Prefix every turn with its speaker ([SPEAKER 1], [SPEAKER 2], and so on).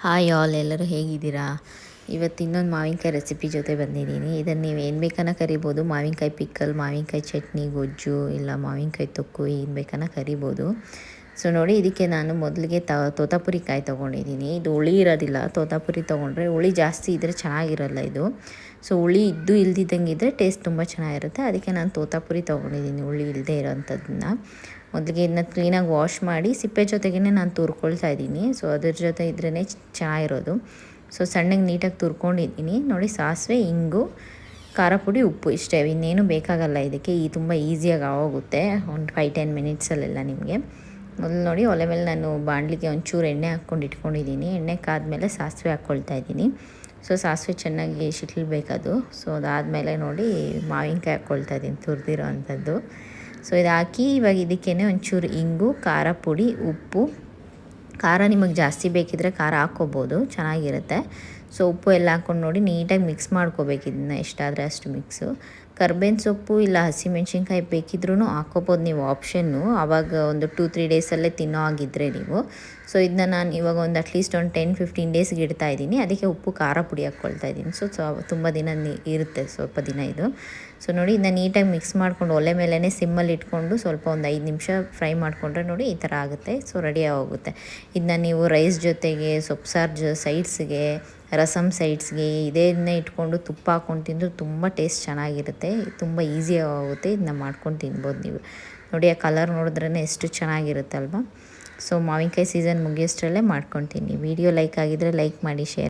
[SPEAKER 1] Hi all, ಎಲ್ಲರೂ ಹೇಗಿದ್ದೀರಾ? ಇವತ್ತು ಇನ್ನೊಂದು ಮಾವಿನಕಾಯಿ ರೆಸಿಪಿ ಜೊತೆ ಬಂದಿದ್ದೀನಿ. ಇದನ್ನು ನೀವು ಏನು ಬೇಕನ್ನ ಕರಿಬೋದು. ಮಾವಿನಕಾಯಿ ಪಿಕ್ಕಲ್, ಮಾವಿನಕಾಯಿ ಚಟ್ನಿ, ಗೊಜ್ಜು, ಇಲ್ಲ ಮಾವಿನಕಾಯಿ ತೊಕ್ಕು, ಏನು ಬೇಕನ್ನ ಕರಿಬೋದು. ಸೊ ನೋಡಿ, ಇದಕ್ಕೆ ನಾನು ಮೊದಲಿಗೆ ತೋತಾಪುರಿ ಕಾಯಿ ತೊಗೊಂಡಿದ್ದೀನಿ. ಇದು ಹುಳಿ ಇರೋದಿಲ್ಲ. ತೋತಾಪುರಿ ತೊಗೊಂಡ್ರೆ ಹುಳಿ ಜಾಸ್ತಿ ಇದ್ದರೆ ಚೆನ್ನಾಗಿರಲ್ಲ ಇದು. ಸೊ ಹುಳಿ ಇದ್ದು ಇಲ್ದಿದ್ದಂಗೆ ಇದ್ದರೆ ಟೇಸ್ಟ್ ತುಂಬ ಚೆನ್ನಾಗಿರುತ್ತೆ. ಅದಕ್ಕೆ ನಾನು ತೋತಾಪುರಿ ತೊಗೊಂಡಿದ್ದೀನಿ, ಹುಳಿ ಇಲ್ಲದೆ ಇರೋವಂಥದ್ದನ್ನ. ಮೊದಲಿಗೆ ಇದನ್ನ ಕ್ಲೀನಾಗಿ ವಾಶ್ ಮಾಡಿ ಸಿಪ್ಪೆ ಜೊತೆಗೇ ನಾನು ತುರ್ಕೊಳ್ತಾ ಇದ್ದೀನಿ. ಸೊ ಅದ್ರ ಜೊತೆ ಇದ್ರೇ ಚೆನ್ನಾಗಿರೋದು. ಸೊ ಸಣ್ಣಗೆ ನೀಟಾಗಿ ತುರ್ಕೊಂಡಿದ್ದೀನಿ. ನೋಡಿ, ಸಾಸಿವೆ, ಇಂಗು, ಖಾರ ಪುಡಿ, ಉಪ್ಪು ಇಷ್ಟೇ, ಇನ್ನೇನು ಬೇಕಾಗಲ್ಲ ಇದಕ್ಕೆ. ತುಂಬ ಈಸಿಯಾಗಿ ಆಗೋಗುತ್ತೆ, ಒಂದು 5-10 ಮಿನಿಟ್ಸಲ್ಲೆಲ್ಲ ನಿಮಗೆ. ಮೊದಲು ನೋಡಿ, ಒಲೆ ಮೇಲೆ ನಾನು ಬಾಣಲಿಗೆ ಒಂಚೂರು ಎಣ್ಣೆ ಹಾಕ್ಕೊಂಡು ಇಟ್ಕೊಂಡಿದ್ದೀನಿ. ಎಣ್ಣೆ ಕಾದ್ಮೇಲೆ ಸಾಸಿವೆ ಹಾಕ್ಕೊಳ್ತಾ ಇದ್ದೀನಿ. ಸೊ ಸಾಸಿವೆ ಚೆನ್ನಾಗಿ ಸಿಟ್ಲಬೇಕದು. ಸೊ ಅದಾದಮೇಲೆ ನೋಡಿ, ಮಾವಿನಕಾಯಿ ಹಾಕ್ಕೊಳ್ತಾ ಇದ್ದೀನಿ, ತುರಿದಿರೋ ಅಂಥದ್ದು. ಸೊ ಇದು ಹಾಕಿ ಇವಾಗ ಇದಕ್ಕೇ ಒಂಚೂರು ಇಂಗು, ಖಾರ ಪುಡಿ, ಉಪ್ಪು. ಖಾರ ನಿಮಗೆ ಜಾಸ್ತಿ ಬೇಕಿದ್ದರೆ ಖಾರ ಹಾಕ್ಕೋಬೋದು, ಚೆನ್ನಾಗಿರುತ್ತೆ. ಸೊ ಉಪ್ಪು ಎಲ್ಲ ಹಾಕ್ಕೊಂಡು ನೋಡಿ ನೀಟಾಗಿ ಮಿಕ್ಸ್ ಮಾಡ್ಕೋಬೇಕು ಇದನ್ನು, ಎಷ್ಟಾದರೆ ಅಷ್ಟು ಮಿಕ್ಸು. ಕರ್ಬೇವಿನ ಸೊಪ್ಪು ಇಲ್ಲ ಹಸಿಮೆಣ್ಸಿನ್ಕಾಯಿ ಬೇಕಿದ್ರೂ ಹಾಕ್ಕೋಬೋದು ನೀವು, ಆಪ್ಷನ್ನು. ಆವಾಗ ಒಂದು 2-3 ಡೇಸಲ್ಲೇ ತಿನ್ನೋ ಆಗಿದ್ದರೆ ನೀವು. ಸೊ ಇದನ್ನ ನಾನು ಇವಾಗ ಒಂದು ಅಟ್ಲೀಸ್ಟ್ ಒಂದು 10-15 ಡೇಸ್ಗೆ ಇಡ್ತಾ ಇದ್ದೀನಿ. ಅದಕ್ಕೆ ಉಪ್ಪು, ಖಾರ ಪುಡಿ ಹಾಕ್ಕೊಳ್ತಾ ಇದ್ದೀನಿ. ಸೊ ತುಂಬ ದಿನ ಇರುತ್ತೆ, ಸ್ವಲ್ಪ ದಿನ ಇದು. ಸೊ ನೋಡಿ, ಇದನ್ನ ನೀಟಾಗಿ ಮಿಕ್ಸ್ ಮಾಡ್ಕೊಂಡು ಒಲೆ ಮೇಲೇ ಸಿಮ್ಮಲ್ಲಿ ಇಟ್ಕೊಂಡು ಸ್ವಲ್ಪ ಒಂದು 5 ನಿಮಿಷ ಫ್ರೈ ಮಾಡಿಕೊಂಡ್ರೆ ನೋಡಿ ಈ ಥರ ಆಗುತ್ತೆ. ಸೊ ರೆಡಿ ಆಗೋಗುತ್ತೆ. ಇದನ್ನ ನೀವು ರೈಸ್ ಜೊತೆಗೆ, ಸೊಪ್ಪು ಸೈಡ್ಸ್ಗೆ, ರಸಮ್ ಸೈಡ್ಸ್ಗೆ ಇದನ್ನೇ ಇಟ್ಕೊಂಡು ತುಪ್ಪ ಹಾಕ್ಕೊಂಡು ತಿಂದರೂ ತುಂಬ ಟೇಸ್ಟ್ ಚೆನ್ನಾಗಿರುತ್ತೆ. ತುಂಬ ಈಸಿಯಾಗಿ ಆಗುತ್ತೆ. ಇದನ್ನ ಮಾಡ್ಕೊಂಡು ತಿನ್ಬೋದು ನೀವು. ನೋಡಿ, ಆ ಕಲರ್ ನೋಡಿದ್ರೇ ಎಷ್ಟು ಚೆನ್ನಾಗಿರುತ್ತೆ ಅಲ್ವಾ? ಸೊ ಮಾವಿನಕಾಯಿ ಸೀಸನ್ ಮುಗಿಯೋಷ್ಟರಲ್ಲೇ ಮಾಡ್ಕೊತೀನಿ. ವಿಡಿಯೋ ಲೈಕ್ ಆಗಿದ್ದರೆ ಲೈಕ್ ಮಾಡಿ, ಶೇರ್